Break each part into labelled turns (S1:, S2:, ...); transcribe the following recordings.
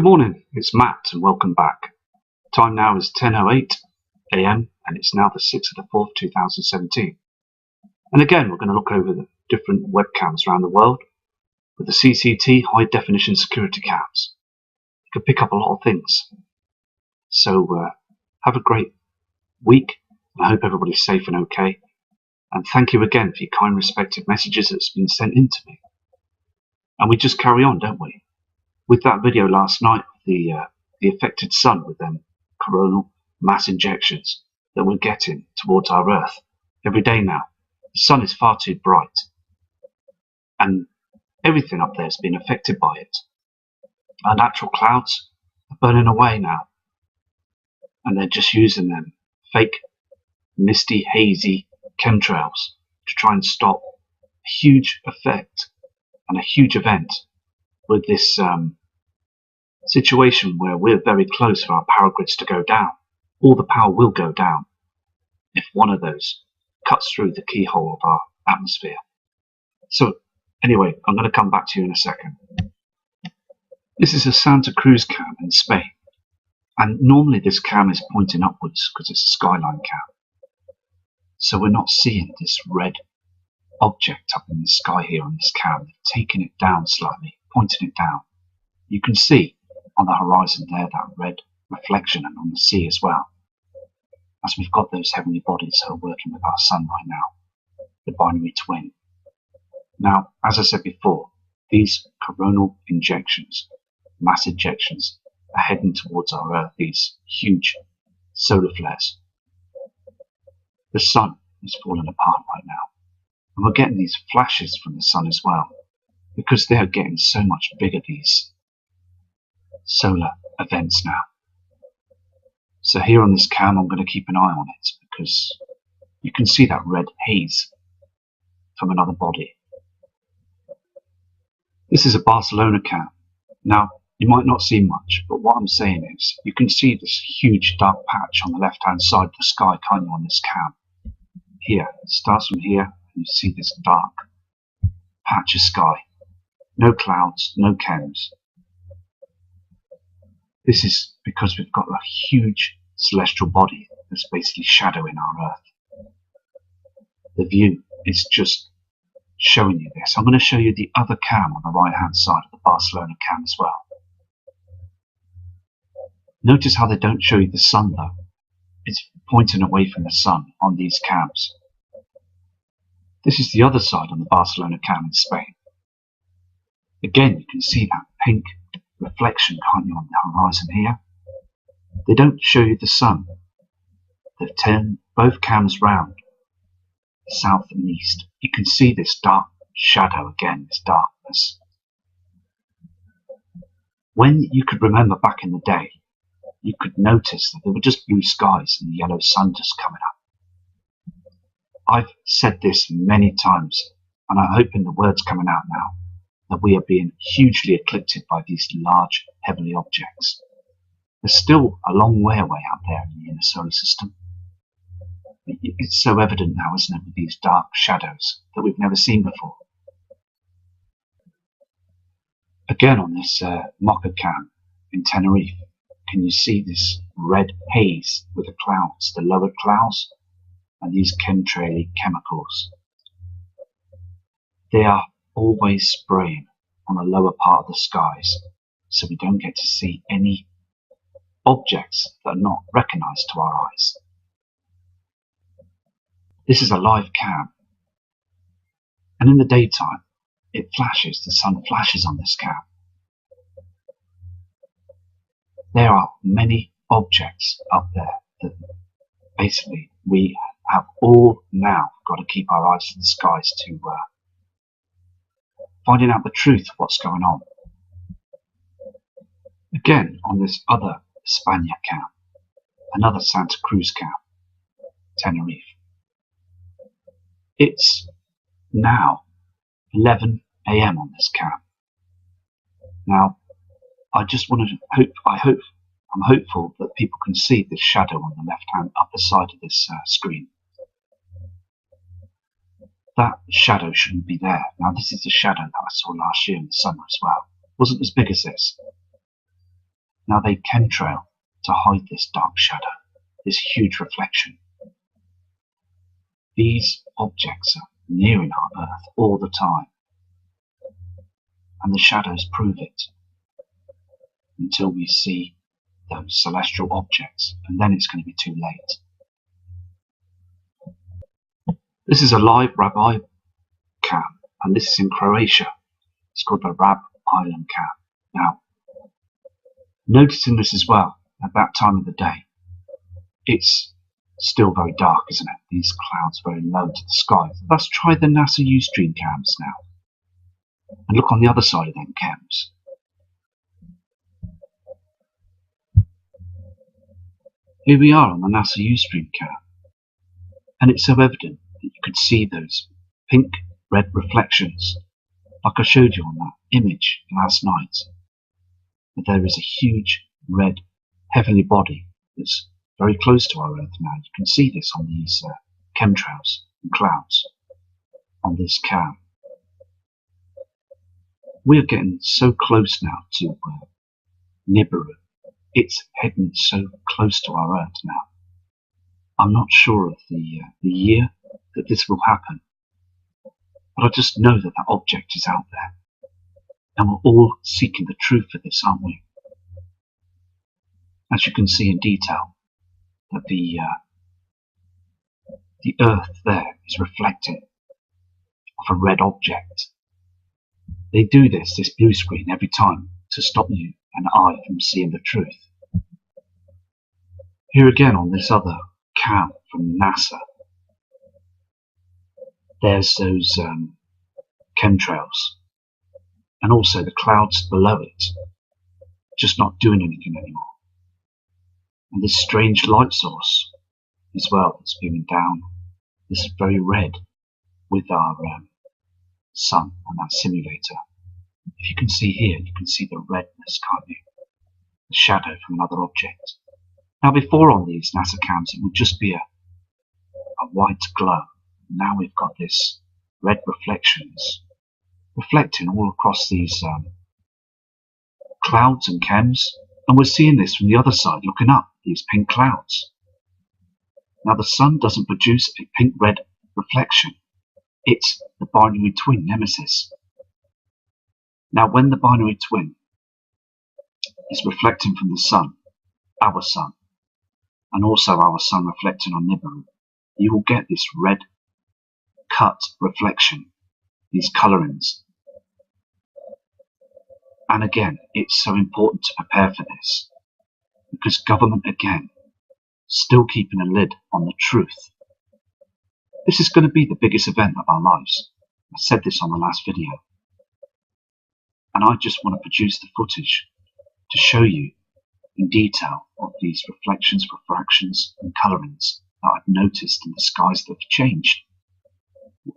S1: morning, it's Matt and welcome back. Time now is 10:08 AM and it's now the 6th of the 4th, 2017. And again, we're going to look over the different webcams around the world with the CCT high definition security cams. You can pick up a lot of things. So have a great week and I hope everybody's safe and okay. And thank you again for your kind respective messages that's been sent in to me. And we just carry on, don't we? With that video last night of the affected sun with them coronal mass injections that we're getting towards our Earth every day now. The sun is far too bright and everything up there has been affected by it. Our natural clouds are burning away now and they're just using them fake misty hazy chemtrails to try and stop a huge effect and a huge event with this situation where we're very close for our power grids to go down. All the power will go down if one of those cuts through the keyhole of our atmosphere. So anyway, I'm going to come back to you in a second. This is a Santa Cruz cam in Spain, and normally this cam is pointing upwards because it's a skyline cam. So we're not seeing this red object up in the sky here on this cam. They've taken it down slightly, pointing it down. You can see on the horizon there that red reflection, and on the sea as well, as we've got those heavenly bodies that are working with our sun right now, the binary twin. Now, as I said before, these coronal injections, mass injections, are heading towards our Earth, these huge solar flares. The sun is falling apart right now. And we're getting these flashes from the sun as well, because they are getting so much bigger, these solar events now. So here on this cam, I'm going to keep an eye on it because you can see that red haze from another body. This is a Barcelona cam. Now, you might not see much, but what I'm saying is you can see this huge dark patch on the left-hand side of the sky, can't you, on this cam? Here, it starts from here. You see this dark patch of sky, no clouds, no chems. This is because we've got a huge celestial body that's basically shadowing our Earth. The view is just showing you this. I'm going to show you the other cam on the right hand side of the Barcelona cam as well. Notice how they don't show you the sun though. It's pointing away from the sun on these cams. This is the other side on the Barcelona cam in Spain. Again, you can see that pink reflection, can't you, on the horizon here? They don't show you the sun. They've turned both cams round, south and east. You can see this dark shadow again, this darkness. When you could remember back in the day, you could notice that there were just blue skies and the yellow sun just coming up. I've said this many times, and I hope in the words coming out now, that we are being hugely eclipsed by these large heavenly objects. There's still a long way away out there in the inner solar system. It's so evident now, isn't it, with these dark shadows that we've never seen before. Again on this Mocha cam in Tenerife, can you see this red haze with the clouds, the lower clouds? And these chemtrail chemicals, they are always spraying on the lower part of the skies, so we don't get to see any objects that are not recognized to our eyes. This is a live cam, and in the daytime it flashes, the sun flashes on this cam. There are many objects up there that basically we have all now got to keep our eyes to the skies to finding out the truth of what's going on. Again, on this other España cam, another Santa Cruz cam, Tenerife. It's now 11 AM on this cam. Now, I just want to I'm hopeful that people can see this shadow on the left-hand upper side of this screen. That shadow shouldn't be there. Now this is the shadow that I saw last year in the summer as well. It wasn't as big as this. Now they chemtrail to hide this dark shadow, this huge reflection. These objects are nearing our Earth all the time, and the shadows prove it, until we see those celestial objects, and then it's going to be too late. This is a live Rabbi cam, and this is in Croatia. It's called the Rab Island cam. Now, noticing this as well, at that time of the day, it's still very dark, isn't it? These clouds very low to the sky. Let's try the NASA Ustream cams now, and look on the other side of them cams. Here we are on the NASA Ustream cam, and it's so evident that you could see those pink-red reflections, like I showed you on that image last night. But there is a huge red heavenly body that's very close to our Earth now. You can see this on these chemtrails and clouds on this cam. We're getting so close now to Nibiru. It's heading so close to our Earth now. I'm not sure of the year that this will happen, but I just know that that object is out there, and we're all seeking the truth of this, aren't we? As you can see in detail, that the Earth there is reflecting off a red object. They do this blue screen, every time to stop you and I from seeing the truth. Here again on this other cam from NASA, there's those chemtrails, and also the clouds below it, just not doing anything anymore. And this strange light source as well that's beaming down, this is very red with our sun and that simulator. If you can see here, you can see the redness, can't you? The shadow from another object. Now before on these NASA cams it would just be a white glow. Now we've got this red reflections reflecting all across these clouds and chems, and we're seeing this from the other side, looking up, these pink clouds. Now the sun doesn't produce a pink-red reflection. It's the binary twin nemesis. Now when the binary twin is reflecting from the sun, our sun, and also our sun reflecting on Nibiru, you will get this red cut reflection, these colourings. And again, it's so important to prepare for this, because government again, still keeping a lid on the truth. This is going to be the biggest event of our lives. I said this on the last video. And I just want to produce the footage to show you in detail of these reflections, refractions and colourings that I've noticed in the skies that have changed.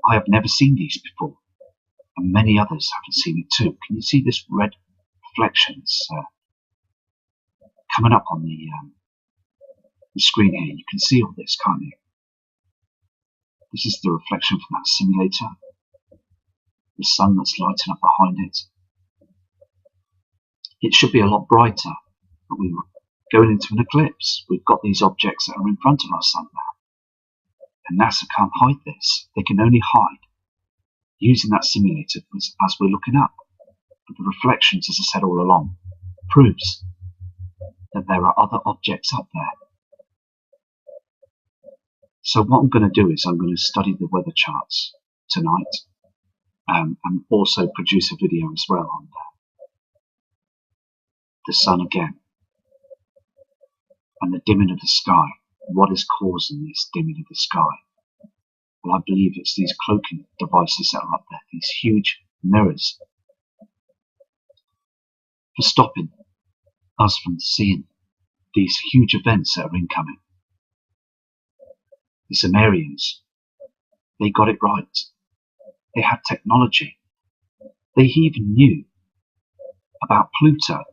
S1: I have never seen these before, and many others haven't seen it too. Can you see this red reflections coming up on the screen here? You can see all this, can't you? This is the reflection from that simulator, the sun that's lighting up behind it. It should be a lot brighter, but we were going into an eclipse. We've got these objects that are in front of our sun now. And NASA can't hide this. They can only hide using that simulator as we're looking up. But the reflections, as I said all along, proves that there are other objects up there. So what I'm going to do is I'm going to study the weather charts tonight, and also produce a video as well on the sun again, and the dimming of the sky. What is causing this dimming of the sky? Well, I believe it's these cloaking devices that are up there, these huge mirrors, for stopping us from seeing these huge events that are incoming. The Sumerians, they got it right. They had technology. They even knew about Pluto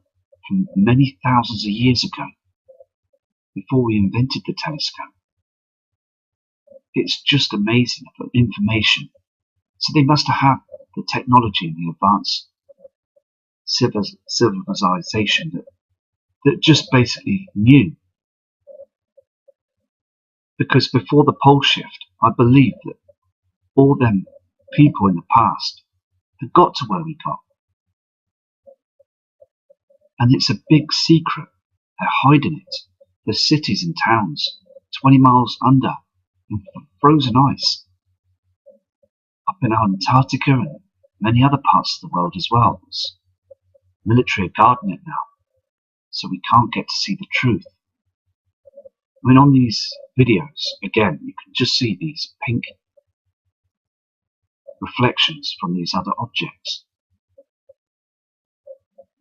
S1: from many thousands of years ago, before we invented the telescope. It's just amazing for information. So they must have had the technology and the advanced civilization that that just basically knew. Because before the pole shift, I believe that all them people in the past had got to where we got. And it's a big secret. They're hiding it. There's cities and towns 20 miles under in frozen ice. Up in Antarctica and many other parts of the world as well. There's military guarding it now, so we can't get to see the truth. I mean, on these videos, again, you can just see these pink reflections from these other objects.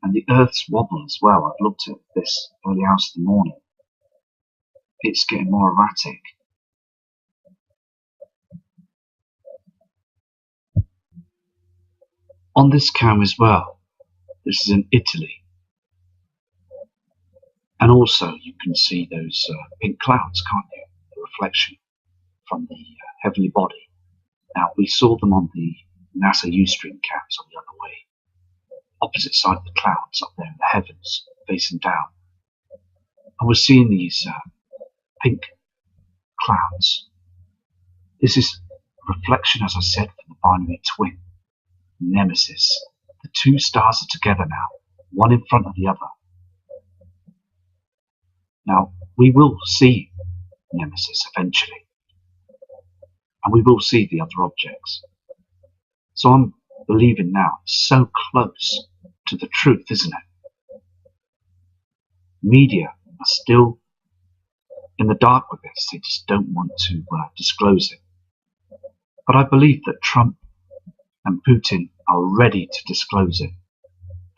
S1: And the Earth's wobble as well. I've looked at this early hours of the morning. It's getting more erratic. On this cam as well, this is in Italy. And also you can see those pink clouds, can't you? The reflection from the heavenly body. Now, we saw them on the NASA Ustream cams on the other way. Opposite side of the clouds up there in the heavens, facing down. And we're seeing these pink clouds. This is a reflection, as I said, from the binary twin, Nemesis. The two stars are together now, one in front of the other. Now, we will see Nemesis eventually, and we will see the other objects. So I'm believing now, it's so close to the truth, isn't it? Media are still in the dark with this. They just don't want to disclose it. But I believe that Trump and Putin are ready to disclose it.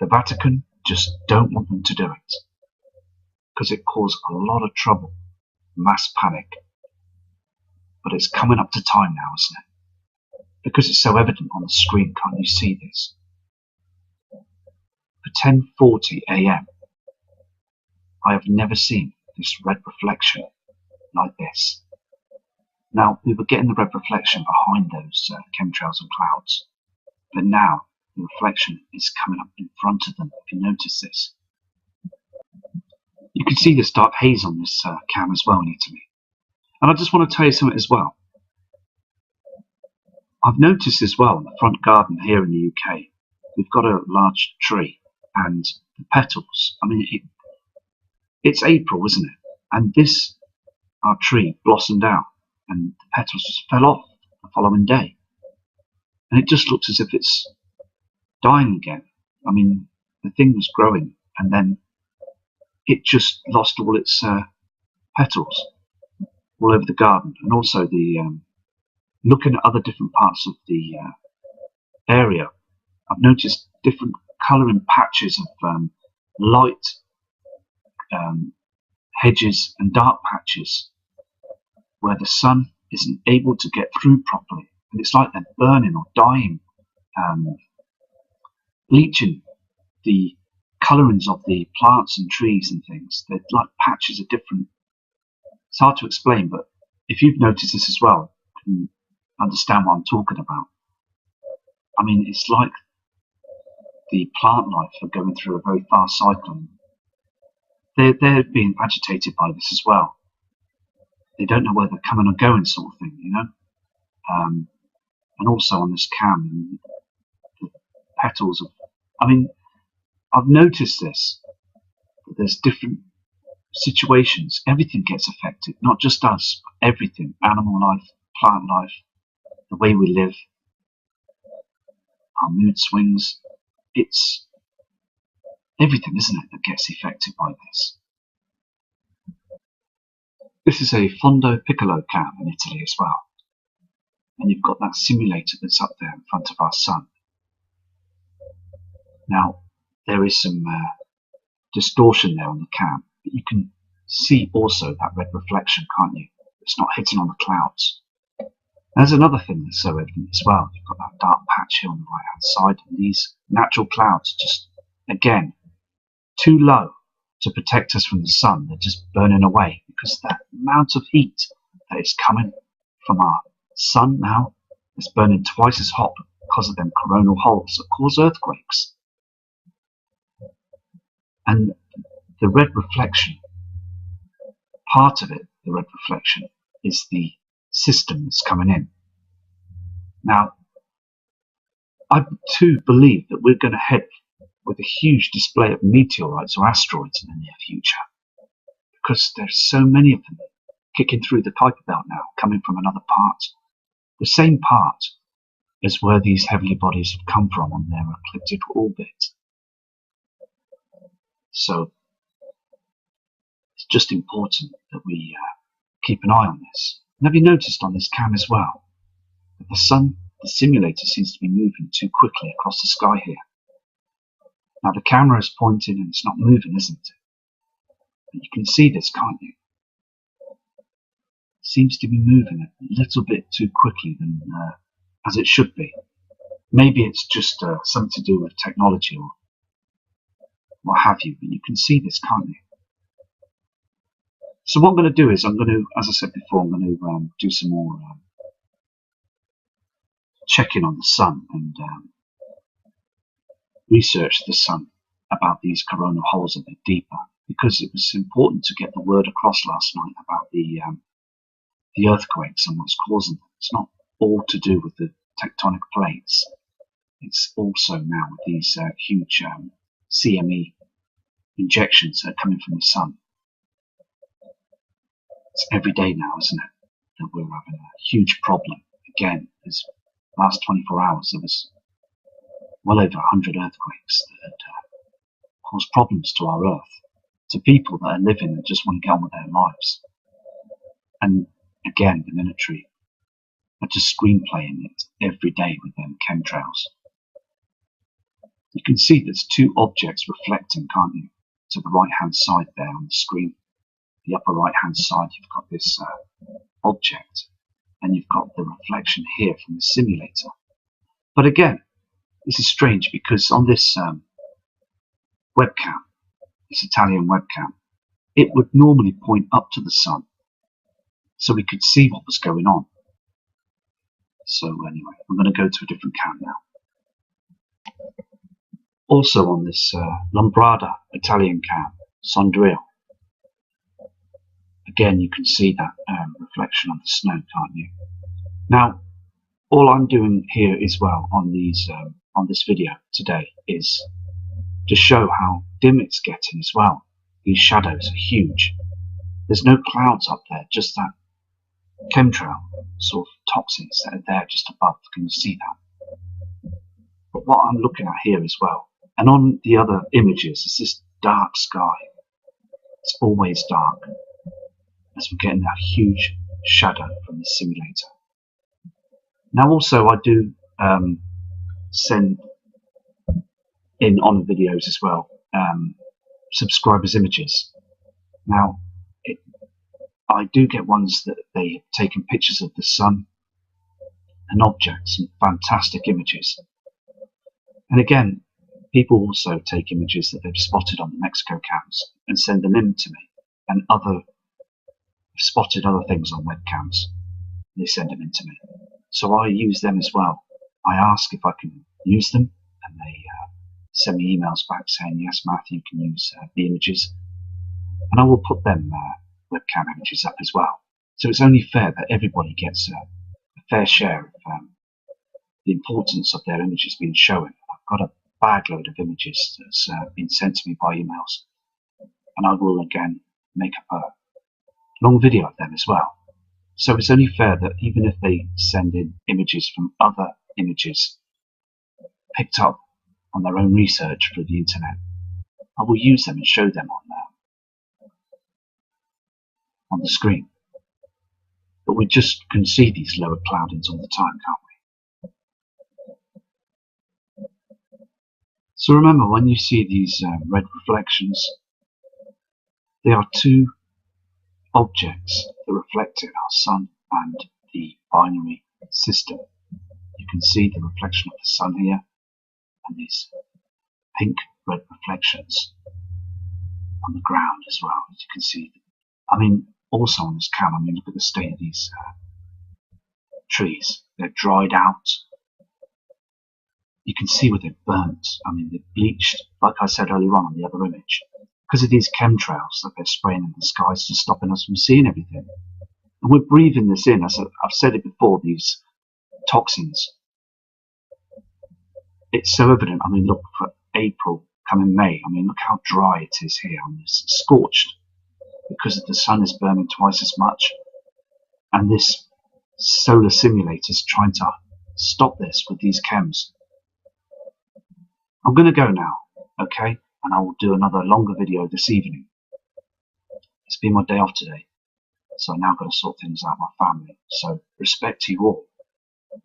S1: The Vatican just don't want them to do it, because it caused a lot of trouble, mass panic. But it's coming up to time now, isn't it? Because it's so evident on the screen, can't you see this? For 10:40 AM, I have never seen this red reflection like this. Now, we were getting the red reflection behind those chemtrails and clouds, but now the reflection is coming up in front of them, if you notice this. You can see this dark haze on this cam as well in Italy. And I just want to tell you something as well. I've noticed as well in the front garden here in the UK, we've got a large tree and the petals, I mean, it's April, isn't it? And our tree blossomed out and the petals just fell off the following day. And it just looks as if it's dying again. I mean, the thing was growing and then it just lost all its petals all over the garden. And also looking at other different parts of the area, I've noticed different colouring patches of light hedges and dark patches where the sun isn't able to get through properly. And it's like they're burning or dying, bleaching the colourings of the plants and trees and things. They're like patches of different. It's hard to explain, but if you've noticed this as well, you can understand what I'm talking about. I mean, it's like the plant life are going through a very fast cycling. They're being agitated by this as well. They don't know where they're coming or going, sort of thing, you know. And also on this cam, the petals of. I mean, I've noticed this. That there's different situations. Everything gets affected, not just us, but everything. Animal life, plant life, the way we live, our mood swings. It's everything, isn't it, that gets affected by this. This is a Fondo Piccolo cam in Italy as well. And you've got that simulator that's up there in front of our sun. Now, there is some distortion there on the cam, but you can see also that red reflection, can't you? It's not hitting on the clouds. There's another thing that's so evident as well. You've got that dark patch here on the right hand side, and these natural clouds just, again, too low to protect us from the sun. They're just burning away because the amount of heat that is coming from our sun now is burning twice as hot because of them coronal holes that cause earthquakes. And the red reflection, part of it, the red reflection, is the system that's coming in. Now, I too believe that we're going to head with a huge display of meteorites or asteroids in the near future, because there's so many of them kicking through the Kuiper Belt now, coming from another part, the same part as where these heavenly bodies have come from on their ecliptic orbit. So it's just important that we keep an eye on this. And have you noticed on this cam as well that the sun, the simulator, seems to be moving too quickly across the sky here? Now the camera is pointing and it's not moving, isn't it? But you can see this, can't you? It seems to be moving a little bit too quickly than as it should be. Maybe it's just something to do with technology or what have you, but you can see this, can't you? So what I'm going to do is I'm going to, as I said before, I'm going to do some more checking on the sun and research the sun about these coronal holes a bit deeper, because it was important to get the word across last night about the earthquakes and what's causing them. It's not all to do with the tectonic plates. It's also now with these huge CME injections that are coming from the sun. It's every day now, isn't it, that we're having a huge problem. Again, this last 24 hours there was well over 100 earthquakes that had caused problems to our Earth, to people that are living and just want to get on with their lives. And again, the military are just screenplaying it every day with them chemtrails. You can see there's two objects reflecting, can't you? To the right hand side there on the screen. The upper right hand side, you've got this object, and you've got the reflection here from the simulator. But again, this is strange, because on this webcam, this Italian webcam, it would normally point up to the sun so we could see what was going on. So anyway, I'm going to go to a different cam now. Also on this Lombrada Italian cam, Sondrio, again you can see that reflection of the snow, can't you? Now, all I'm doing here as well on these on this video today is to show how dim it's getting as well. These shadows are huge. There's no clouds up there, just that chemtrail sort of toxins that are there just above. Can you see that? But what I'm looking at here as well, and on the other images, is this dark sky. It's always dark, as we're getting that huge shadow from the simulator. Now also I do send in on videos as well subscribers' images. Now I do get ones that they have taken pictures of the sun and objects, and fantastic images. And again, people also take images that they've spotted on the Mexico cams and send them in to me, and spotted other things on webcams. They send them in to me. So I use them as well. I ask if I can use them, and they send me emails back saying, yes, Matthew, you can use the images. And I will put them webcam images up as well. So it's only fair that everybody gets a fair share of the importance of their images being shown. I've got a bag load of images that's been sent to me by emails, and I will again make up a long video of them as well. So it's only fair that even if they send in images from other images picked up on their own research through the internet, I will use them and show them on the screen. But we just can see these lower cloudings all the time, can't we? So remember, when you see these red reflections, they are two objects that reflect in our sun and the binary system. You can see the reflection of the sun here, and these pink red reflections on the ground as well, as you can see. I mean, also on this cam, I mean, look at the state of these trees. They're dried out. You can see where they've burnt. I mean, they've bleached, like I said earlier on the other image. because of these chemtrails that they're spraying in the skies, just stopping us from seeing everything. And we're breathing this in, as I've said it before, these toxins. It's so evident. I mean, look, for April, coming May, I mean, look how dry it is here. I mean, it's scorched because the sun is burning twice as much. And this solar simulator is trying to stop this with these chems. I'm going to go now, okay? And I will do another longer video this evening. It's been my day off today, so I'm now going to sort things out with my family. So respect to you all.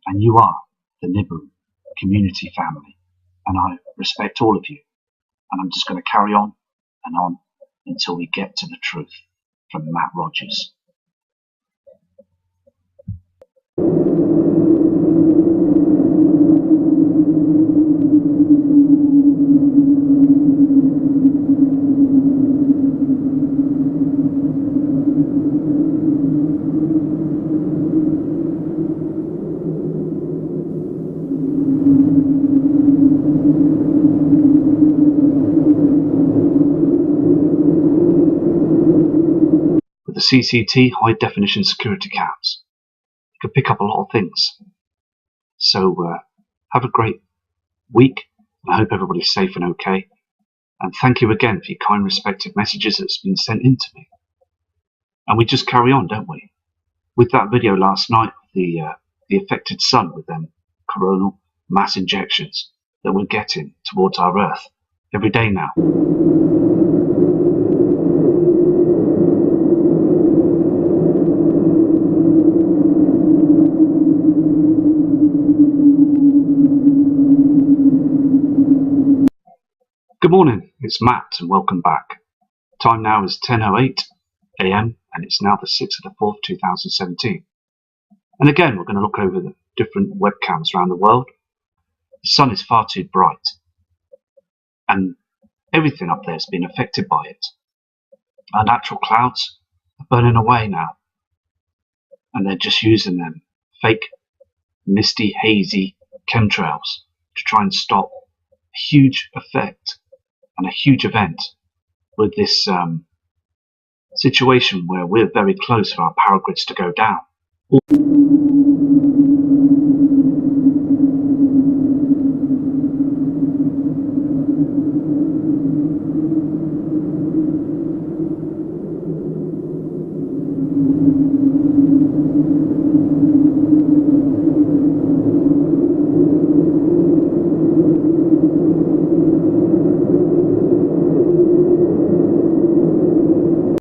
S1: And you are the Nibiru community family. And I respect all of you. And I'm just going to carry on and on until we get to the truth from Matt Rogers. With the CCT high definition security cams, you can pick up a lot of things. So have a great week, and I hope everybody's safe and okay. And thank you again for your kind respective messages that's been sent in to me. And we just carry on, don't we? With that video last night, the affected sun with them coronal mass injections that we're getting towards our Earth every day now. Good morning, it's Matt and welcome back. Time now is 10:08 AM and it's now the 6th of the 4th, 2017. And again, we're going to look over the different webcams around the world. The sun is far too bright and everything up there has been affected by it. Our natural clouds are burning away now and they're just using them fake, misty, hazy chemtrails to try and stop a huge effect and a huge event with this situation where we're very close for our power grids to go down.